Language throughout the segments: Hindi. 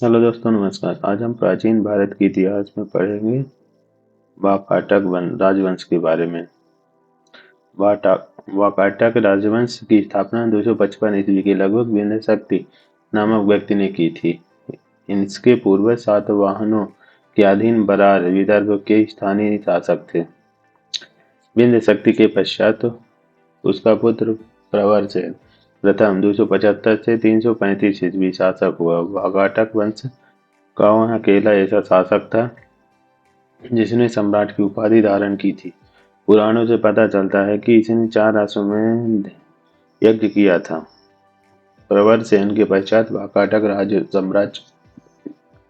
हेलो दोस्तों, नमस्कार। आज हम प्राचीन भारत के इतिहास में पढ़ेंगे वाकाटक राजवंश के बारे में। वाकाटक राजवंश की स्थापना 255 ईस्वी के लगभग विंध्य शक्ति नामक व्यक्ति ने की थी। इसके पूर्वज सातवाहनों के अधीन बरार विदर्भ के स्थानीय शासक थे। विंध्य शक्ति के पश्चात उसका पुत्र प्रवरसेन प्रथम 275 से 335 ईस्वी शासक हुआ। वाकाटक वंश का वह अकेला ऐसा शासक था जिसने सम्राट की उपाधि धारण की थी। पुराणों से पता चलता है कि इसने 4 अश्वमेध यज्ञ किया था। प्रवरसेन के पश्चात वाकाटक राज्य साम्राज्य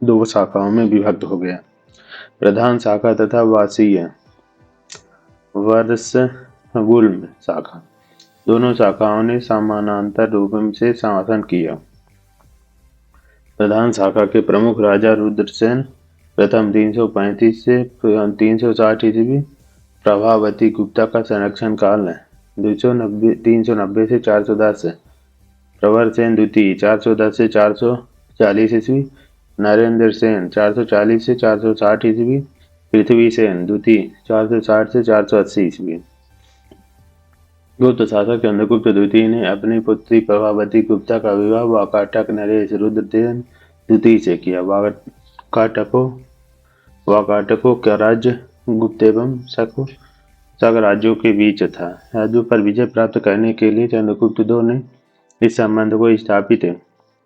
दो शाखाओं में विभक्त हो गया, प्रधान शाखा तथा वासीय वर्षगुल्म शाखा। दोनों शाखाओं ने समानांतर रूप से शासन किया। प्रधान शाखा के प्रमुख राजा रुद्रसेन प्रथम 335 से 360 ईस्वी प्रभावती गुप्ता का संरक्षण काल है। 390 से 410 प्रवरसेन द्वितीय 410 से 440 ईस्वी, नरेंद्र सेन 440 से 460 ईस्वी, पृथ्वीसेन द्वितीय 460 से 480 ईस्वी। गुप्त शासक चंद्रगुप्त द्वितीय ने अपनी पुत्री प्रभावती गुप्ता का विवाह वाकाटक नरेश रुद्रसेन द्वितीय से किया। वाकाटकों का राज्य गुप्त एवं शक राज्यों के बीच था। राज्यों पर विजय प्राप्त करने के लिए चंद्रगुप्त II ने इस संबंध को स्थापित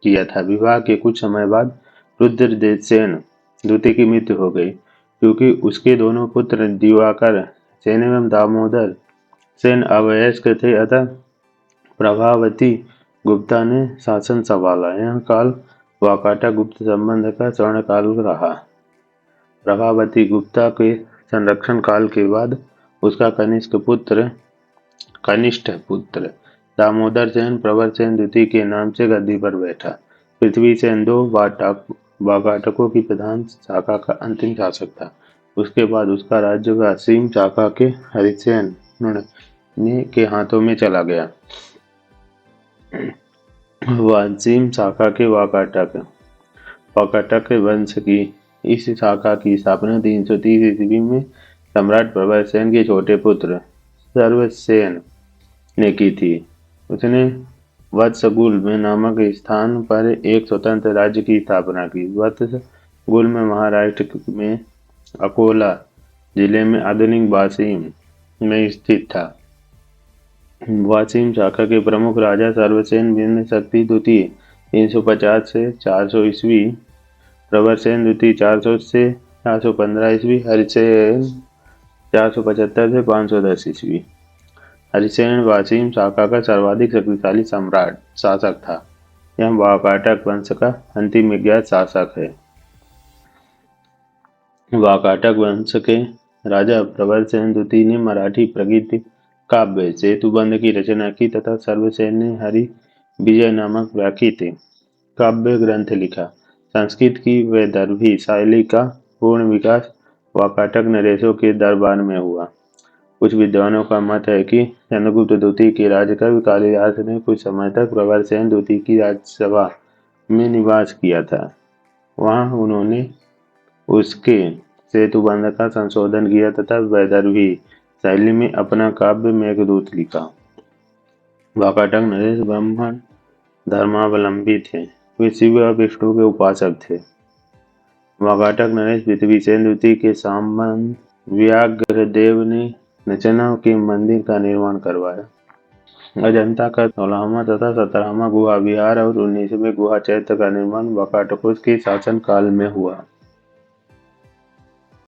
किया था। विवाह के कुछ समय बाद रुद्रसेन द्वितीय की मृत्यु हो गई, क्योंकि उसके दोनों पुत्र दिवाकर सेन एवं दामोदर सेन अवयस्क थे। अतः प्रभावती गुप्ता ने शासन संभाला। यह काल वाकाटक गुप्त संबंध का स्वर्ण काल रहा। प्रभावती गुप्ता के संरक्षण काल के बाद उसका कनिष्ठ पुत्र दामोदर सेन प्रवरसेन द्वितीय के नाम से गद्दी पर बैठा। पृथ्वीसेन II वाकाटकों की प्रधान शाखा का अंतिम शासक था। उसके बाद उसका राज्य वासीम शाखा के हरिसेन के हाथों में चला गया। वासीम शाखा के वाकाटक वंश की इस शाखा की स्थापना 330 ईस्वी में सम्राट प्रवरसेन के छोटे पुत्र सर्वसेन ने की थी। उसने वत्सगुल्म नामक स्थान पर एक स्वतंत्र राज्य की स्थापना की। वत्सगुल्म महाराष्ट्र में अकोला जिले में आधुनिक वासीम में स्थित था। वासीम शाखा के प्रमुख राजा सर्वसेन विंध्य शक्ति द्वितीय 350 से 400 ईस्वी, प्रवरसेन द्वितीय 400 से 415 ईस्वी, हरिसेन 475 से 510 ईस्वी। हरिसेन वासीम शाखा का सर्वाधिक शक्तिशाली शासक था। यह वाकाटक वंश का अंतिम विज्ञात शासक है। वाकाटक वंश के राजा प्रवरसेन द्वितीय ने मराठी प्रगीत काव्य सेतुबंध की रचना की तथा सर्वसेन ने हरि विजय नामक व्याख्यित काव्य ग्रंथ लिखा। संस्कृत की वैदर्भी शैली का पूर्ण विकास वाकाटक नरेशों के दरबार में हुआ। कुछ विद्वानों का मत है कि चंद्रगुप्त द्वितीय के राजकवि कालिदास ने कुछ समय तक प्रवरसेन द्वितीय की राजसभा में निवास किया था। वहां उन्होंने उसके सेतुबंध का संशोधन किया तथा वैदर्भी शैली में अपना काव्य मेघदूत लिखा। वाकाटक नरेश ब्राह्मण धर्मावलंबी थे। वे शिव और विष्णु के उपासक थे। वाकाटक नरेश पृथ्वीसेन द्वितीय के संबंध व्याघ्रदेव ने नचना के मंदिर का निर्माण करवाया। अजंता का 16वां तथा 17वां गुहा विहार और 19वें गुहा चैत्य का निर्माण वाकाटकों के शासन काल में हुआ।